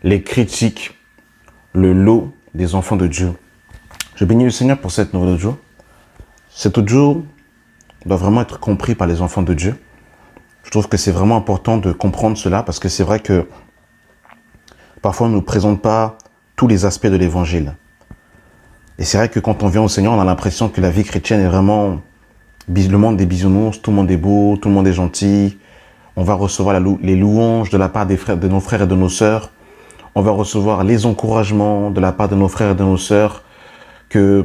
les critiques, le lot des enfants de Dieu. Je bénis le Seigneur pour cette nouvelle audio. Cet audio doit vraiment être compris par les enfants de Dieu. Je trouve que c'est vraiment important de comprendre cela parce que c'est vrai que parfois on ne nous présente pas tous les aspects de l'évangile. Et c'est vrai que quand on vient au Seigneur, on a l'impression que la vie chrétienne est vraiment le monde des bisounours, tout le monde est beau, tout le monde est gentil. On va recevoir les louanges de la part de nos frères et de nos sœurs. On va recevoir les encouragements de la part de nos frères et de nos sœurs. On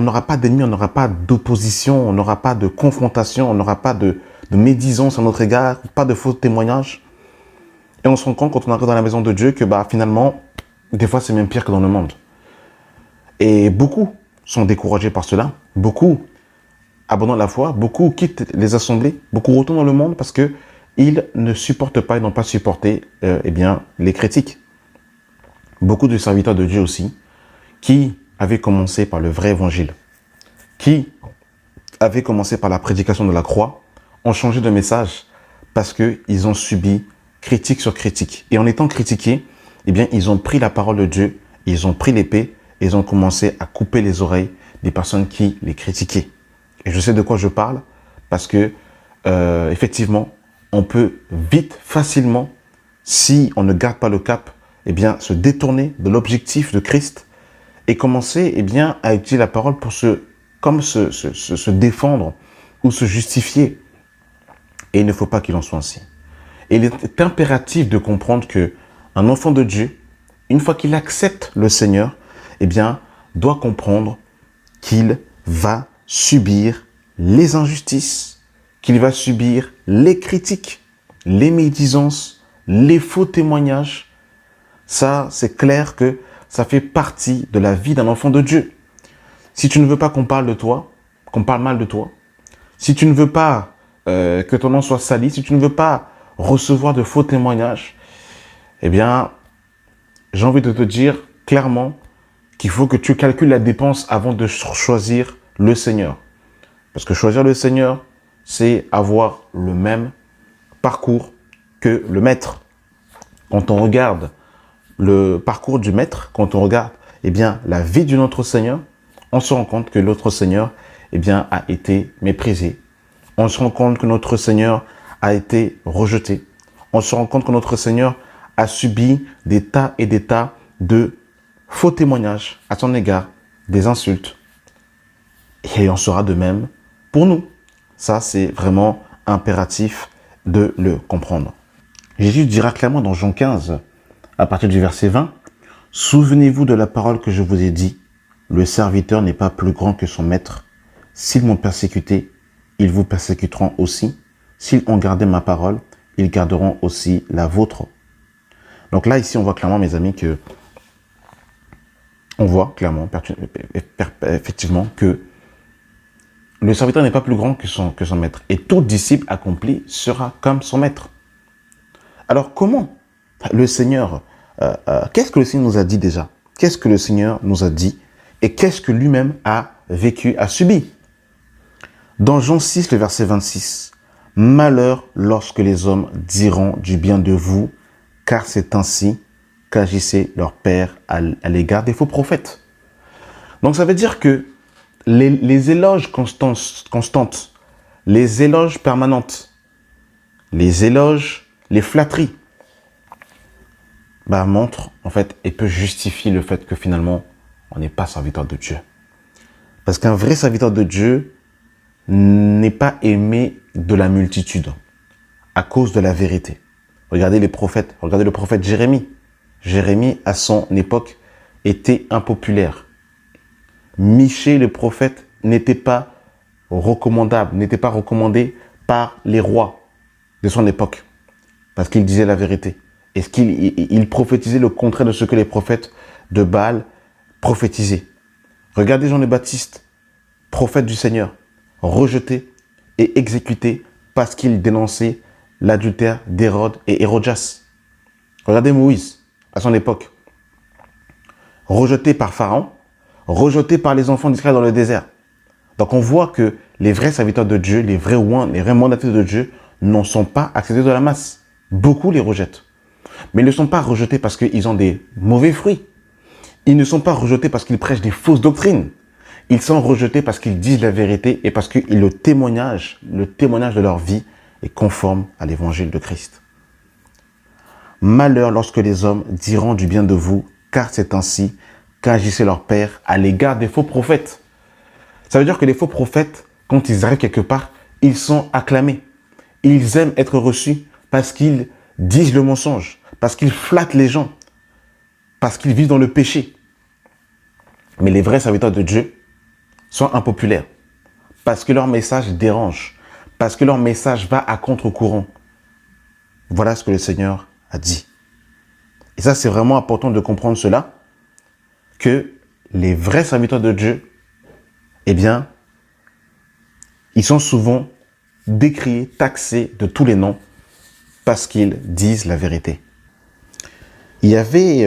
n'aura pas d'ennemis, on n'aura pas d'opposition, on n'aura pas de confrontation, on n'aura pas de médisance à notre égard, pas de faux témoignages. Et on se rend compte quand on arrive dans la maison de Dieu que finalement, des fois c'est même pire que dans le monde. Et beaucoup sont découragés par cela, beaucoup abandonnent la foi, beaucoup quittent les assemblées, beaucoup retournent dans le monde parce qu'ils ne supportent pas, ils n'ont pas supporté les critiques. Beaucoup de serviteurs de Dieu aussi, qui avaient commencé par le vrai évangile, qui avaient commencé par la prédication de la croix, ont changé de message parce qu'ils ont subi critique sur critique. Et en étant critiqués, ils ont pris la parole de Dieu, ils ont pris l'épée, et ils ont commencé à couper les oreilles des personnes qui les critiquaient. Et je sais de quoi je parle parce que, effectivement, on peut vite, facilement, si on ne garde pas le cap, se détourner de l'objectif de Christ et commencer à utiliser la parole pour se défendre ou se justifier. Et il ne faut pas qu'il en soit ainsi. Et il est impératif de comprendre qu'un enfant de Dieu, une fois qu'il accepte le Seigneur, doit comprendre qu'il va subir les injustices, qu'il va subir les critiques, les médisances, les faux témoignages. Ça, c'est clair que ça fait partie de la vie d'un enfant de Dieu. Si tu ne veux pas qu'on parle de toi, qu'on parle mal de toi, si tu ne veux pas que ton nom soit sali, si tu ne veux pas recevoir de faux témoignages, j'ai envie de te dire clairement qu'il faut que tu calcules la dépense avant de choisir le Seigneur. Parce que choisir le Seigneur, c'est avoir le même parcours que le Maître. Quand on regarde le parcours du Maître, quand on regarde la vie de notre Seigneur, on se rend compte que notre Seigneur a été méprisé. On se rend compte que notre Seigneur a été rejeté. On se rend compte que notre Seigneur a subi des tas et des tas de faux témoignages à son égard, des insultes. Et on sera de même pour nous. Ça, c'est vraiment impératif de le comprendre. Jésus dira clairement dans Jean 15, à partir du verset 20, « Souvenez-vous de la parole que je vous ai dit, le serviteur n'est pas plus grand que son maître. S'ils m'ont persécuté, ils vous persécuteront aussi. S'ils ont gardé ma parole, ils garderont aussi la vôtre. » Donc là, ici, on voit clairement, mes amis, effectivement que le serviteur n'est pas plus grand que son maître. Et tout disciple accompli sera comme son maître. Alors comment le Seigneur, qu'est-ce que le Seigneur nous a dit déjà? Qu'est-ce que le Seigneur nous a dit? Et qu'est-ce que lui-même a vécu, a subi? Dans Jean 6, le verset 26, « Malheur lorsque les hommes diront du bien de vous, car c'est ainsi qu'agissait leur père à l'égard des faux prophètes. » Donc ça veut dire que les éloges constantes, les éloges permanentes, les éloges, les flatteries, montrent en fait et peut justifier le fait que finalement on n'est pas serviteur de Dieu. Parce qu'un vrai serviteur de Dieu n'est pas aimé de la multitude à cause de la vérité. Regardez les prophètes, regardez le prophète Jérémie. Jérémie, à son époque, était impopulaire. Michée, le prophète, n'était pas recommandable, n'était pas recommandé par les rois de son époque, parce qu'il disait la vérité. Et il prophétisait le contraire de ce que les prophètes de Baal prophétisaient. Regardez Jean le Baptiste, prophète du Seigneur, rejeté et exécuté parce qu'il dénonçait l'adultère d'Hérode et Hérodias. Regardez Moïse, à son époque, rejeté par Pharaon, rejeté par les enfants d'Israël dans le désert. Donc on voit que les vrais serviteurs de Dieu, les vrais mandataires de Dieu, n'en sont pas acceptés de la masse. Beaucoup les rejettent. Mais ils ne sont pas rejetés parce qu'ils ont des mauvais fruits. Ils ne sont pas rejetés parce qu'ils prêchent des fausses doctrines. Ils sont rejetés parce qu'ils disent la vérité et parce que le témoignage de leur vie est conforme à l'évangile de Christ. Malheur lorsque les hommes diront du bien de vous, car c'est ainsi qu'agissait leur père à l'égard des faux prophètes. Ça veut dire que les faux prophètes, quand ils arrivent quelque part, ils sont acclamés. Ils aiment être reçus parce qu'ils disent le mensonge, parce qu'ils flattent les gens, parce qu'ils vivent dans le péché. Mais les vrais serviteurs de Dieu sont impopulaires, parce que leur message dérange, parce que leur message va à contre-courant. Voilà ce que le Seigneur a dit. Et ça, c'est vraiment important de comprendre cela, que les vrais serviteurs de Dieu, eh bien, ils sont souvent décriés, taxés de tous les noms, parce qu'ils disent la vérité. Il y avait,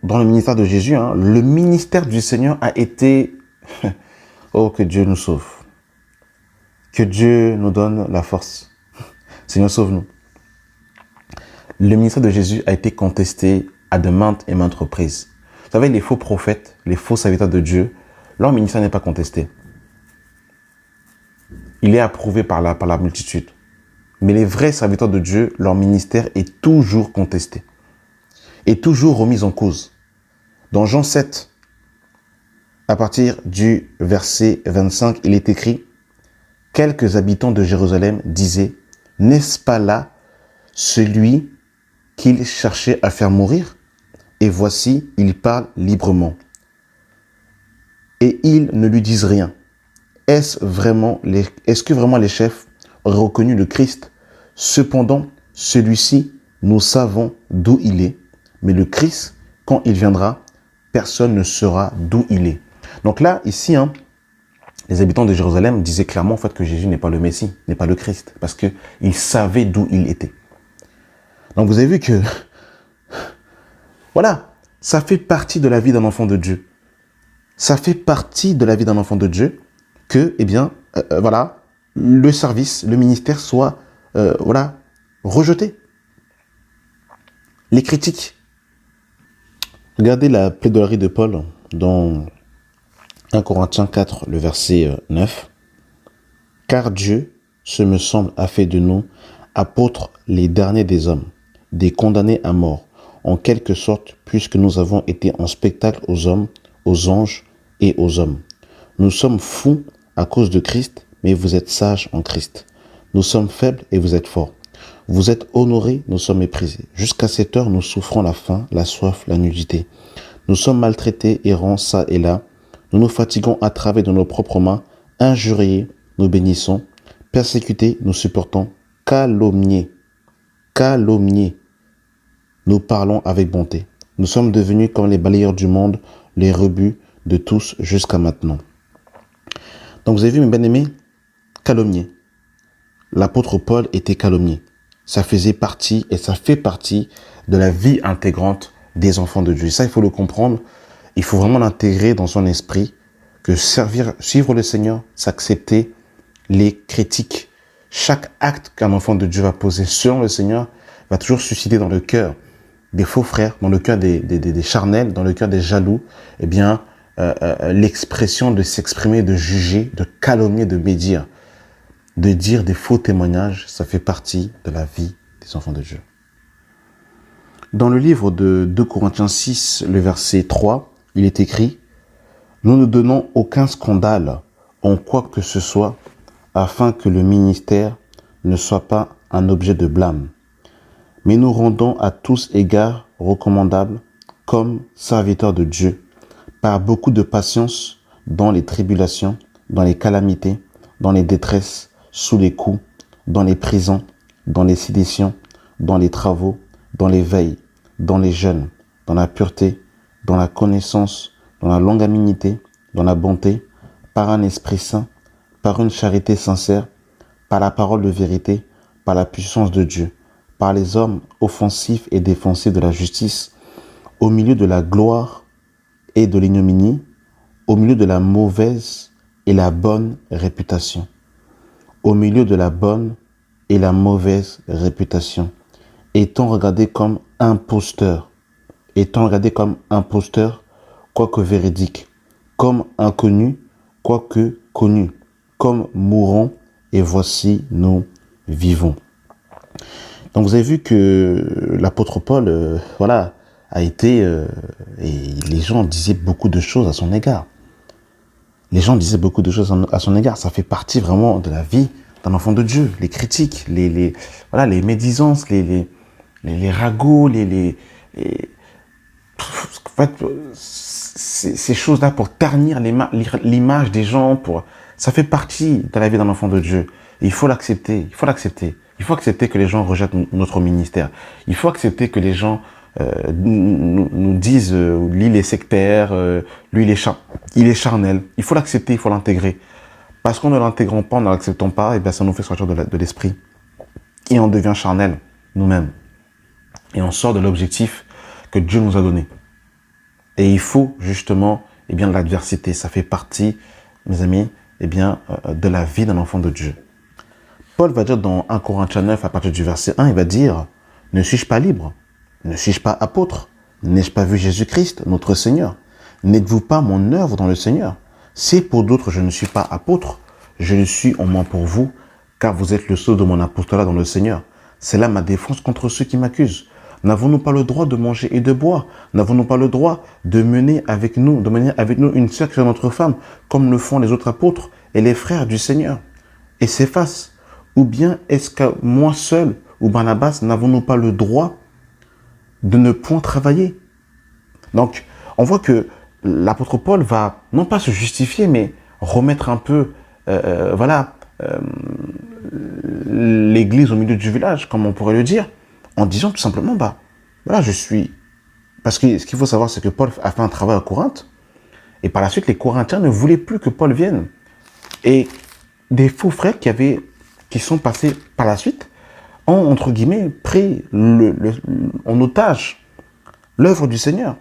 dans le ministère de Jésus, le ministère du Seigneur a été... Oh, que Dieu nous sauve. Que Dieu nous donne la force. Seigneur, sauve-nous. Le ministère de Jésus a été contesté à de maintes et maintes reprises. Vous savez, les faux prophètes, les faux serviteurs de Dieu, leur ministère n'est pas contesté. Il est approuvé par la multitude. Mais les vrais serviteurs de Dieu, leur ministère est toujours contesté. Est toujours remis en cause. Dans Jean 7, à partir du verset 25, il est écrit « Quelques habitants de Jérusalem disaient « N'est-ce pas là celui qu'ils cherchaient à faire mourir ? Et voici, il parle librement. Et ils ne lui disent rien. Est-ce que vraiment les chefs auraient reconnu le Christ ? Cependant, celui-ci, nous savons d'où il est. Mais le Christ, quand il viendra, personne ne saura d'où il est. » Donc là, ici, les habitants de Jérusalem disaient clairement en fait, que Jésus n'est pas le Messie, n'est pas le Christ, parce qu'ils savaient d'où il était. Donc vous avez vu que, voilà, ça fait partie de la vie d'un enfant de Dieu. Ça fait partie de la vie d'un enfant de Dieu que, eh bien, voilà, le service, le ministère soit, voilà, rejeté. Les critiques. Regardez la plaidoirie de Paul dans 1 Corinthiens 4, le verset 9. « Car Dieu, ce me semble, a fait de nous apôtres les derniers des hommes, des condamnés à mort, en quelque sorte, puisque nous avons été en spectacle aux hommes, aux anges et aux hommes. Nous sommes fous à cause de Christ, mais vous êtes sages en Christ. Nous sommes faibles et vous êtes forts. Vous êtes honorés, nous sommes méprisés. Jusqu'à cette heure, nous souffrons la faim, la soif, la nudité. Nous sommes maltraités, errants çà et là. Nous nous fatiguons à travailler de nos propres mains, injuriés, nous bénissons, persécutés, nous supportons, calomniés, nous parlons avec bonté. Nous sommes devenus comme les balayeurs du monde, les rebuts de tous jusqu'à maintenant. » Donc vous avez vu, mes bien-aimés, calomnier. L'apôtre Paul était calomnié. Ça faisait partie et ça fait partie de la vie intégrante des enfants de Dieu. Ça, il faut le comprendre. Il faut vraiment l'intégrer dans son esprit que suivre le Seigneur, s'accepter les critiques. Chaque acte qu'un enfant de Dieu va poser sur le Seigneur va toujours susciter dans le cœur des faux frères, dans le cœur des charnels, dans le cœur des jaloux, eh bien, l'expression de s'exprimer, de juger, de calomnier, de médire, de dire des faux témoignages. Ça fait partie de la vie des enfants de Dieu. Dans le livre de 2 Corinthiens 6, le verset 3, il est écrit « Nous ne donnons aucun scandale en quoi que ce soit, afin que le ministère ne soit pas un objet de blâme. Mais nous rendons à tous égards recommandables comme serviteurs de Dieu, par beaucoup de patience dans les tribulations, dans les calamités, dans les détresses, sous les coups, dans les prisons, dans les séditions, dans les travaux, dans les veilles, dans les jeûnes, dans la pureté, dans la connaissance, dans la longanimité, dans la bonté, par un esprit saint, par une charité sincère, par la parole de vérité, par la puissance de Dieu, par les hommes offensifs et défensifs de la justice, au milieu de la gloire et de l'ignominie, au milieu de la mauvaise et la bonne réputation, au milieu de la bonne et la mauvaise réputation, étant regardé comme imposteur, quoique véridique, comme inconnu, quoique connu, comme mourant, et voici nous vivons. Donc vous avez vu que l'apôtre Paul, voilà, a été, et les gens disaient beaucoup de choses à son égard. Les gens disaient beaucoup de choses à son égard. Ça fait partie vraiment de la vie d'un enfant de Dieu. Les critiques, voilà, les médisances, les ragots, en fait, ces choses-là pour ternir l'image des gens, ça fait partie de la vie d'un enfant de Dieu. Et il faut l'accepter, il faut l'accepter. Il faut accepter que les gens rejettent notre ministère. Il faut accepter que les gens nous disent lui il est sectaire, lui il est charnel. Il faut l'accepter, il faut l'intégrer. Parce qu'en ne l'intégrant pas, en ne l'acceptant pas, et bien ça nous fait sortir de l'esprit. Et on devient charnel nous-mêmes. Et on sort de l'objectif que Dieu nous a donné. Et il faut justement, eh bien, l'adversité. Ça fait partie, mes amis, eh bien, de la vie d'un enfant de Dieu. Paul va dire dans 1 Corinthiens 9, à partir du verset 1, il va dire « Ne suis-je pas libre? Ne suis-je pas apôtre? N'ai-je pas vu Jésus-Christ, notre Seigneur? N'êtes-vous pas mon œuvre dans le Seigneur? Si pour d'autres je ne suis pas apôtre, je le suis au moins pour vous, car vous êtes le sceau de mon apostolat dans le Seigneur. C'est là ma défense contre ceux qui m'accusent. N'avons-nous pas le droit de manger et de boire? N'avons-nous pas le droit de mener avec nous une sœur qui est notre femme, comme le font les autres apôtres et les frères du Seigneur? Et s'efface. Ou bien est-ce que moi seul ou Barnabas n'avons-nous pas le droit de ne point travailler? Donc, on voit que l'apôtre Paul va non pas se justifier, mais remettre un peu, l'église au milieu du village, comme on pourrait le dire, en disant tout simplement, voilà, je suis... Parce que ce qu'il faut savoir, c'est que Paul a fait un travail à Corinthe, et par la suite, les Corinthiens ne voulaient plus que Paul vienne. Et des faux frères qui sont passés par la suite ont, entre guillemets, pris en otage l'œuvre du Seigneur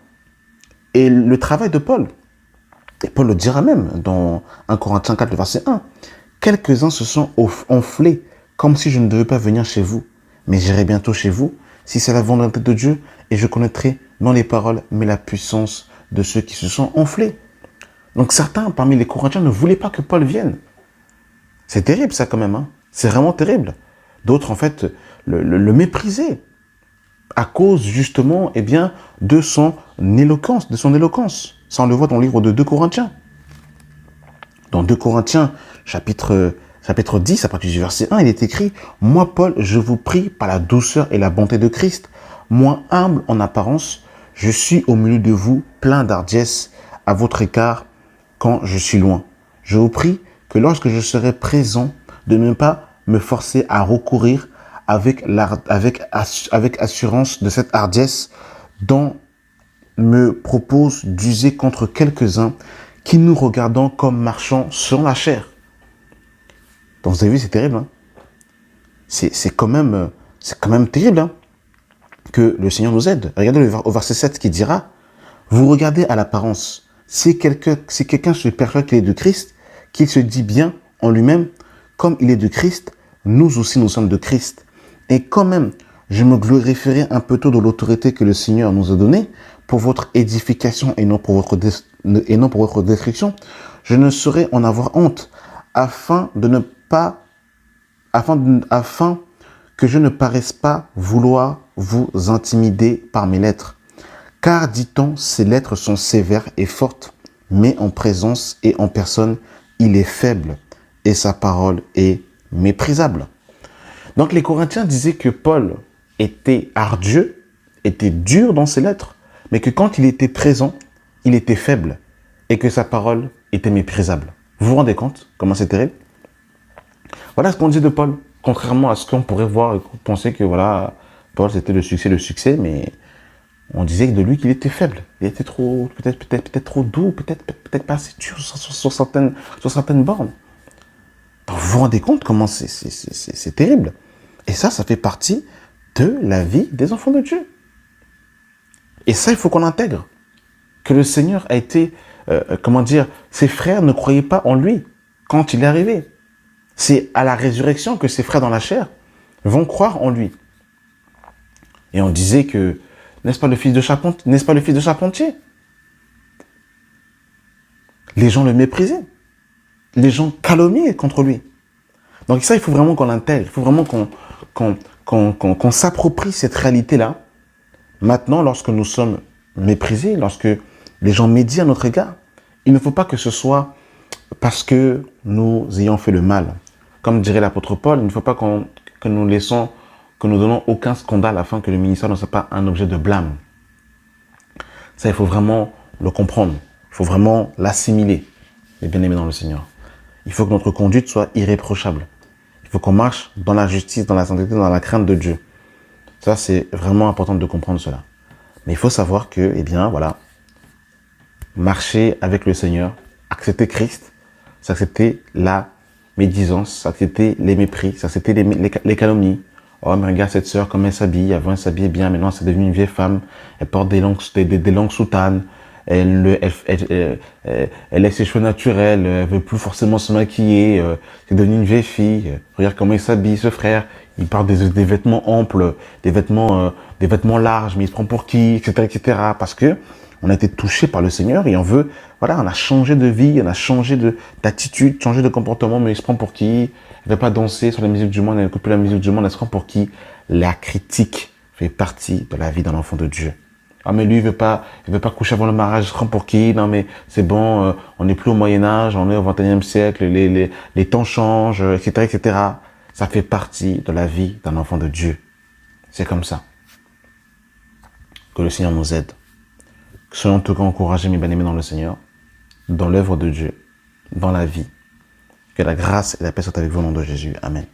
et le travail de Paul. Et Paul le dira même dans 1 Corinthiens 4, le verset 1. Quelques-uns se sont enflés comme si je ne devais pas venir chez vous, mais j'irai bientôt chez vous, si c'est la volonté de Dieu, et je connaîtrai non les paroles, mais la puissance de ceux qui se sont enflés. Donc certains parmi les Corinthiens ne voulaient pas que Paul vienne. C'est terrible ça quand même, hein. C'est vraiment terrible. D'autres en fait le méprisaient à cause justement de son éloquence, Ça on le voit dans le livre de 2 Corinthiens. Dans 2 Corinthiens chapitre 10, à partir du verset 1, il est écrit « Moi Paul, je vous prie par la douceur et la bonté de Christ, moi humble en apparence, je suis au milieu de vous plein d'hardiesse à votre écart quand je suis loin. Je vous prie que lorsque je serai présent, de ne pas me forcer à recourir avec assurance de cette hardiesse dont me propose d'user contre quelques-uns qui nous regardons comme marchant sur la chair. » Donc vous avez vu, c'est terrible. Hein, c'est quand même terrible hein, que le Seigneur nous aide. Regardez au verset 7 qui dira « Vous regardez à l'apparence. Si quelqu'un se persuade qu'il est de Christ, qu'il se dit bien en lui-même, comme il est de Christ, nous aussi nous sommes de Christ. Et quand même, je me glorifierai un peu tôt de l'autorité que le Seigneur nous a donnée pour votre édification et non pour votre destruction. Je ne saurais en avoir honte, afin que je ne paraisse pas vouloir vous intimider par mes lettres. Car, dit-on, ces lettres sont sévères et fortes, mais en présence et en personne, il est faible et sa parole est méprisable. Donc les Corinthiens disaient que Paul était ardueux, était dur dans ses lettres, mais que quand il était présent, il était faible et que sa parole était méprisable. Vous vous rendez compte comment c'est terrible? Voilà ce qu'on dit de Paul, contrairement à ce qu'on pourrait voir et penser que voilà, Paul c'était le succès, mais on disait de lui qu'il était faible. Il était trop, peut-être trop doux, peut-être pas assez dur sur certaines bornes. Donc, vous vous rendez compte comment c'est terrible. Et ça fait partie de la vie des enfants de Dieu. Et ça, il faut qu'on l'intègre. Que le Seigneur a été, ses frères ne croyaient pas en lui quand il est arrivé. C'est à la résurrection que ses frères dans la chair vont croire en lui. Et on disait que, n'est-ce pas le fils de charpentier? Les gens le méprisaient. Les gens calomniaient contre lui. Donc ça, il faut vraiment qu'on l'intègre. Il faut vraiment qu'on s'approprie cette réalité-là. Maintenant, lorsque nous sommes méprisés, lorsque les gens médisent à notre égard, il ne faut pas que ce soit parce que nous ayons fait le mal. Comme dirait l'apôtre Paul, il ne faut pas que nous donnons aucun scandale afin que le ministère ne soit pas un objet de blâme. Ça, il faut vraiment le comprendre. Il faut vraiment l'assimiler, les bien-aimés dans le Seigneur. Il faut que notre conduite soit irréprochable. Il faut qu'on marche dans la justice, dans la sainteté, dans la crainte de Dieu. Ça, c'est vraiment important de comprendre cela. Mais il faut savoir que, eh bien, voilà, marcher avec le Seigneur, accepter Christ, c'est accepter la médisance, accepter les mépris, c'est accepter les calomnies. Oh, mais regarde cette sœur, comme elle s'habille. Avant, elle s'habillait bien, maintenant, c'est devenu une vieille femme. Elle porte des longues soutanes. Elle laisse ses cheveux naturels. Elle veut plus forcément se maquiller. C'est devenu une vieille fille. Regarde comment il s'habille, ce frère. Il porte des vêtements amples, des vêtements larges, mais il se prend pour qui, etc., etc. Parce que on a été touché par le Seigneur et on veut, voilà, on a changé de vie, on a changé d'attitude, changé de comportement, mais il se prend pour qui? Elle ne veut pas danser sur la musique du monde, elle n'écoute plus la musique du monde, elle se prend pour qui? La critique fait partie de la vie d'un enfant de Dieu. Ah, mais lui, il veut pas coucher avant le mariage, il se prend pour qui? Non, mais c'est bon, on n'est plus au Moyen-Âge, on est au XXIe siècle, les temps changent, etc., etc. Ça fait partie de la vie d'un enfant de Dieu. C'est comme ça. Que le Seigneur nous aide. Soyons en tout cas encouragés, mes bien-aimés dans le Seigneur, dans l'œuvre de Dieu, dans la vie. Que la grâce et la paix soient avec vous au nom de Jésus. Amen.